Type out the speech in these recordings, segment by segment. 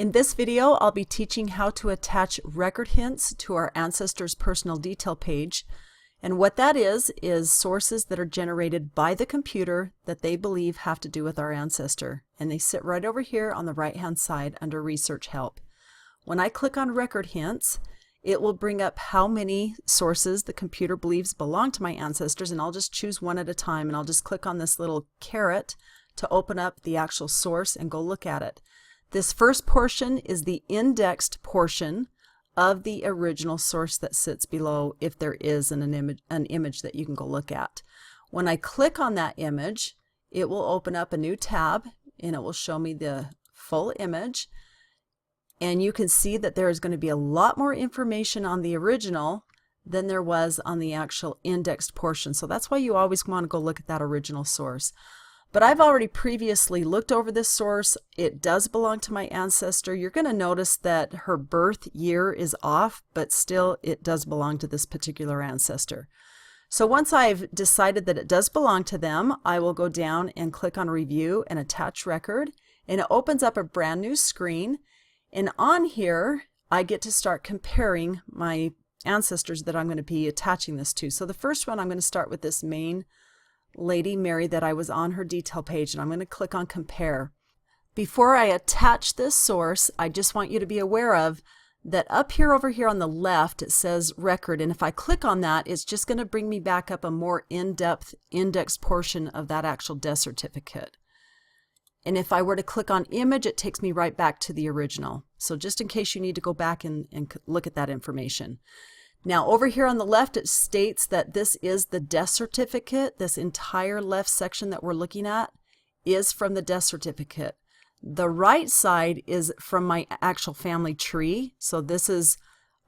In this video, I'll be teaching how to attach record hints to our Ancestor's personal detail page. And what that is sources that are generated by the computer that they believe have to do with our ancestor. And they sit right over here on the right-hand side under Research Help. When I click on Record Hints, it will bring up how many sources the computer believes belong to my ancestors, and I'll just choose one at a time, and I'll just click on this little caret to open up the actual source and go look at it. This first portion is the indexed portion of the original source that sits below if there is an image that you can go look at. When I click on that image, it will open up a new tab and it will show me the full image. And you can see that there is going to be a lot more information on the original than there was on the actual indexed portion. So that's why you always want to go look at that original source. But I've already previously looked over this source. It does belong to my ancestor. You're going to notice that her birth year is off, but still it does belong to this particular ancestor. So once I've decided that it does belong to them, I will go down and click on Review and Attach Record, and it opens up a brand new screen. And on here, I get to start comparing my ancestors that I'm going to be attaching this to. So the first one, I'm going to start with this main lady, Mary, that I was on her detail page, and I'm going to click on Compare. Before I attach this source, I just want you to be aware of that up here over here on the left, it says Record, and if I click on that, it's just going to bring me back up a more in-depth indexed portion of that actual death certificate. And if I were to click on Image, it takes me right back to the original. So just in case you need to go back and look at that information. Now over here on the left, it states that this is the death certificate. This entire left section that we're looking at is from the death certificate. The right side is from my actual family tree. So this is,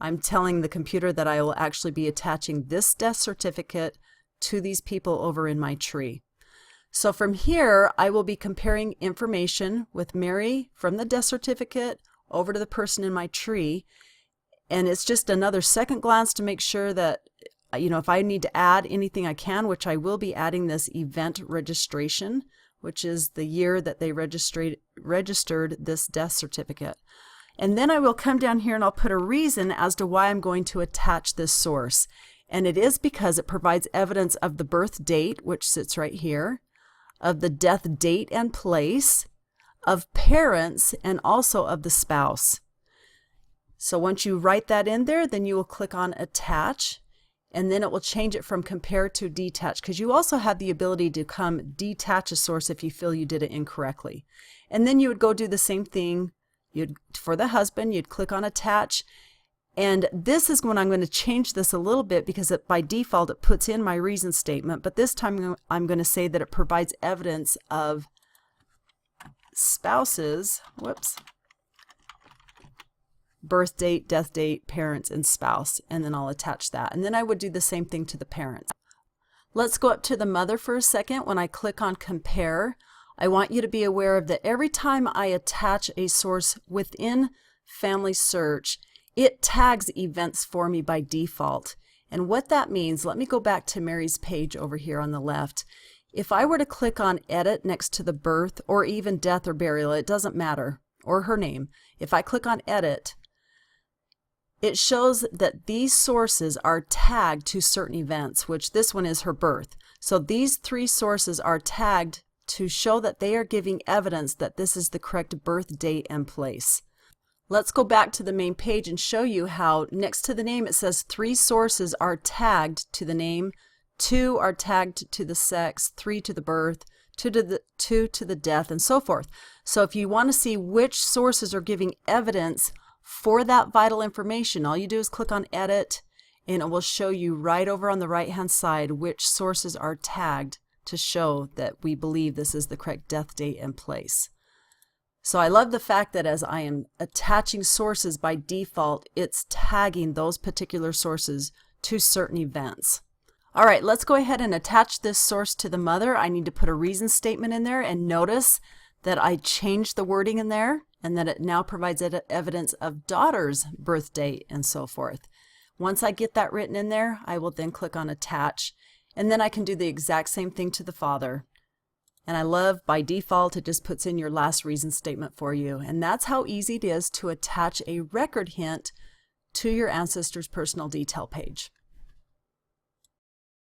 I'm telling the computer that I will actually be attaching this death certificate to these people over in my tree. So from here, I will be comparing information with Mary from the death certificate over to the person in my tree. And it's just another second glance to make sure that, if I need to add anything I can, which I will be adding this event registration, which is the year that they registered this death certificate. And then I will come down here and I'll put a reason as to why I'm going to attach this source. And it is because it provides evidence of the birth date, which sits right here, of the death date and place, of parents, and also of the spouse. So once you write that in there, then you will click on Attach, and then it will change it from Compare to Detach, because you also have the ability to detach a source if you feel you did it incorrectly. And then you would go do the same thing. For the husband, you'd click on Attach, and this is when I'm going to change this a little bit because by default it puts in my reason statement, but this time I'm going to say that it provides evidence of spouses, birth date, death date, parents, and spouse, and then I'll attach that. And then I would do the same thing to the parents. Let's go up to the mother for a second. When I click on Compare, I want you to be aware of that every time I attach a source within Family Search, it tags events for me by default. And what that means, let me go back to Mary's page over here on the left. If I were to click on Edit next to the birth or even death or burial, it doesn't matter, or her name. If I click on Edit, it shows that these sources are tagged to certain events, which this one is her birth. So these three sources are tagged to show that they are giving evidence that this is the correct birth date and place. Let's go back to the main page and show you how next to the name it says 3 sources are tagged to the name, 2 are tagged to the sex, 3 to the birth, 2 to the death, and so forth. So if you want to see which sources are giving evidence for that vital information, all you do is click on Edit, and it will show you right over on the right hand side which sources are tagged to show that we believe this is the correct death date and place. So I love the fact that as I am attaching sources by default, it's tagging those particular sources to certain events. All right, let's go ahead and attach this source to the mother. I need to put a reason statement in there, and notice that I changed the wording in there and that it now provides evidence of daughter's birth date and so forth. Once I get that written in there, I will then click on Attach, and then I can do the exact same thing to the father. And I love, by default, it just puts in your last reason statement for you. And that's how easy it is to attach a record hint to your Ancestor's personal detail page.